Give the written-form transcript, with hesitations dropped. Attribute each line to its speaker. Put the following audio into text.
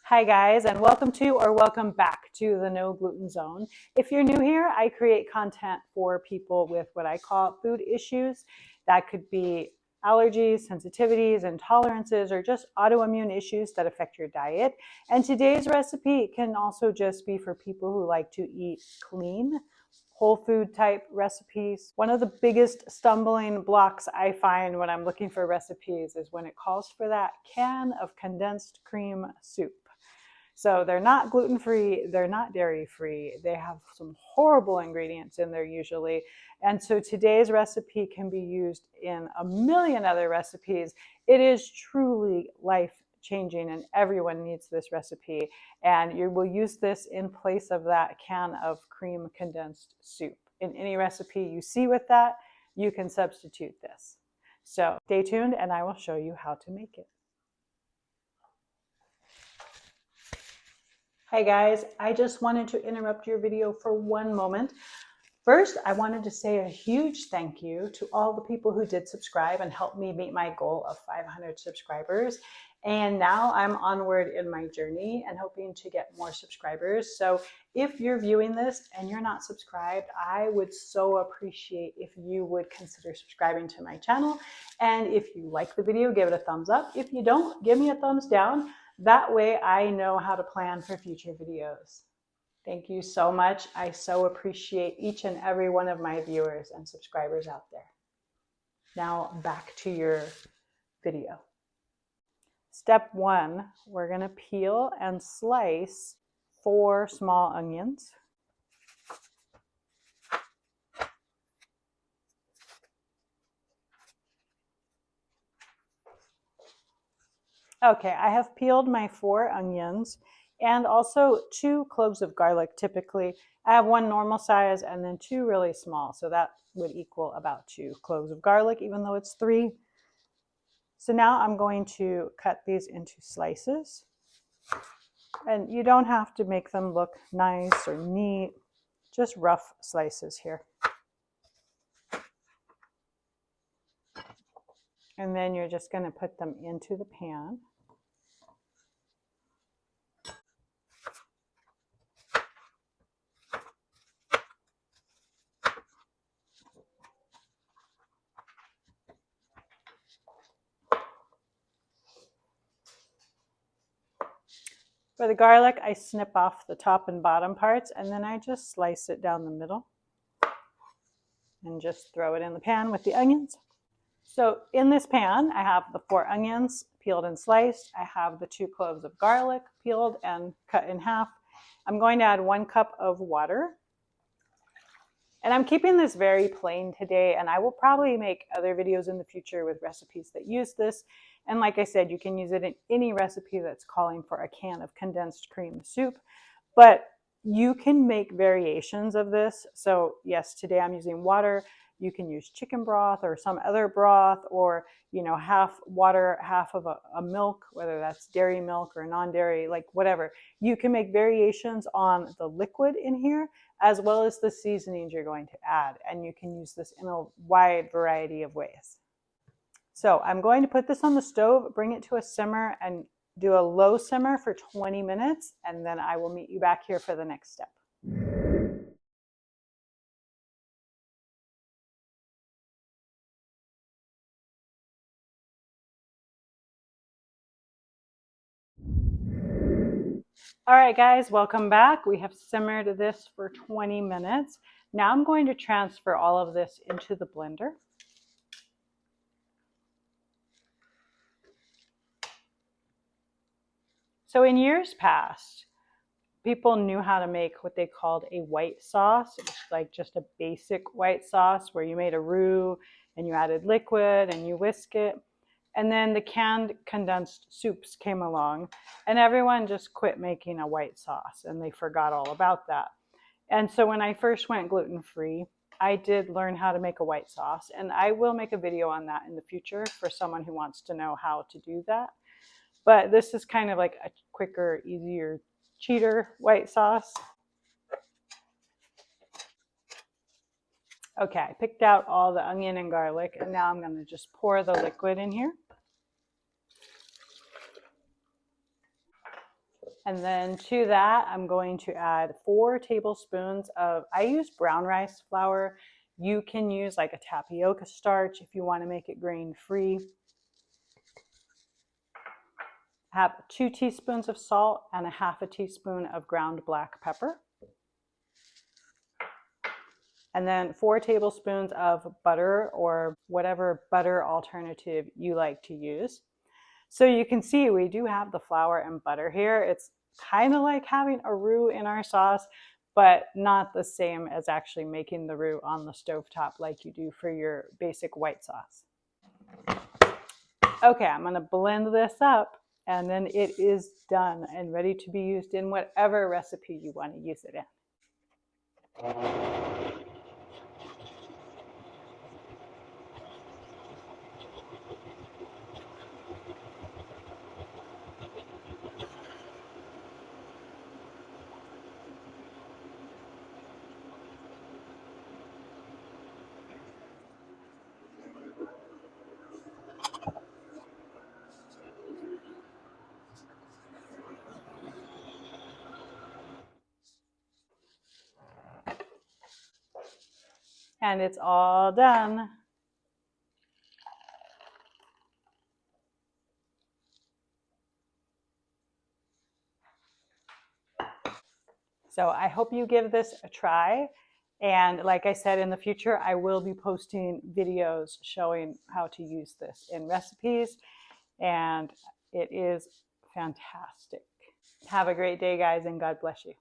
Speaker 1: Hi guys, and welcome to or welcome back to the No Gluten Zone. If you're new here, I create content for people with what I call food issues. That could be allergies, sensitivities, intolerances, or just autoimmune issues that affect your diet. And today's recipe can also just be for people who like to eat clean, whole food type recipes. One of the biggest stumbling blocks I find when I'm looking for recipes is when it calls for that can of condensed cream soup. So they're not gluten-free, they're not dairy-free, they have some horrible ingredients in there usually. And so today's recipe can be used in a million other recipes. It is truly life-changing and everyone needs this recipe. And you will use this in place of that can of cream condensed soup. In any recipe you see with that, you can substitute this. So stay tuned and I will show you how to make it. Hey guys, I just wanted to interrupt your video for one moment. First, I wanted to say a huge thank you to all the people who did subscribe and helped me meet my goal of 500 subscribers. And now I'm onward in my journey and hoping to get more subscribers. So if you're viewing this and you're not subscribed, I would so appreciate if you would consider subscribing to my channel. And if you like the video, give it a thumbs up. If you don't, give me a thumbs down. That way I know how to plan for future videos. Thank you so much. I so appreciate each and every one of my viewers and subscribers out there. Now back to your video. Step one, we're going to peel and slice 4 small onions. Okay, I have peeled my 4 onions and also 2 cloves of garlic. Typically, I have 1 normal size and then 2 really small. So that would equal about 2 cloves of garlic, even though it's 3. So now I'm going to cut these into slices. And you don't have to make them look nice or neat, just rough slices here. And then you're just going to put them into the pan. For the garlic, I snip off the top and bottom parts, and then I just slice it down the middle and just throw it in the pan with the onions. So in this pan, I have the 4 onions peeled and sliced. I have the 2 cloves of garlic peeled and cut in half. I'm going to add 1 cup of water. And I'm keeping this very plain today, and I will probably make other videos in the future with recipes that use this. And like I said, you can use it in any recipe that's calling for a can of condensed cream soup. But you can make variations of this. So yes, today I'm using water. You can use chicken broth or some other broth, or half water, half of a milk, whether that's dairy milk or non-dairy, like whatever. You can make variations on the liquid in here as well as the seasonings you're going to add, and you can use this in a wide variety of ways. So I'm going to put this on the stove, bring it to a simmer, and do a low simmer for 20 minutes, and then I will meet you back here for the next step. All right, guys, welcome back. We have simmered this for 20 minutes. Now I'm going to transfer all of this into the blender. So in years past, people knew how to make what they called a white sauce. It was like just a basic white sauce where you made a roux and you added liquid and you whisk it. And then the canned condensed soups came along and everyone just quit making a white sauce and they forgot all about that. And so when I first went gluten-free, I did learn how to make a white sauce, and I will make a video on that in the future for someone who wants to know how to do that. But this is kind of like a quicker, easier cheater white sauce. Okay, I picked out all the onion and garlic, and now I'm going to just pour the liquid in here. And then to that, I'm going to add 4 tablespoons of, I use brown rice flour. You can use like a tapioca starch if you want to make it grain-free. Have 2 teaspoons of salt and a half a teaspoon of ground black pepper. And then 4 tablespoons of butter or whatever butter alternative you like to use. So you can see we do have the flour and butter here. It's kind of like having a roux in our sauce, but not the same as actually making the roux on the stovetop like you do for your basic white sauce. Okay, I'm going to blend this up, and then it is done and ready to be used in whatever recipe you want to use it in. And it's all done. So I hope you give this a try. And like I said, in the future, I will be posting videos showing how to use this in recipes. And it is fantastic. Have a great day, guys, and God bless you.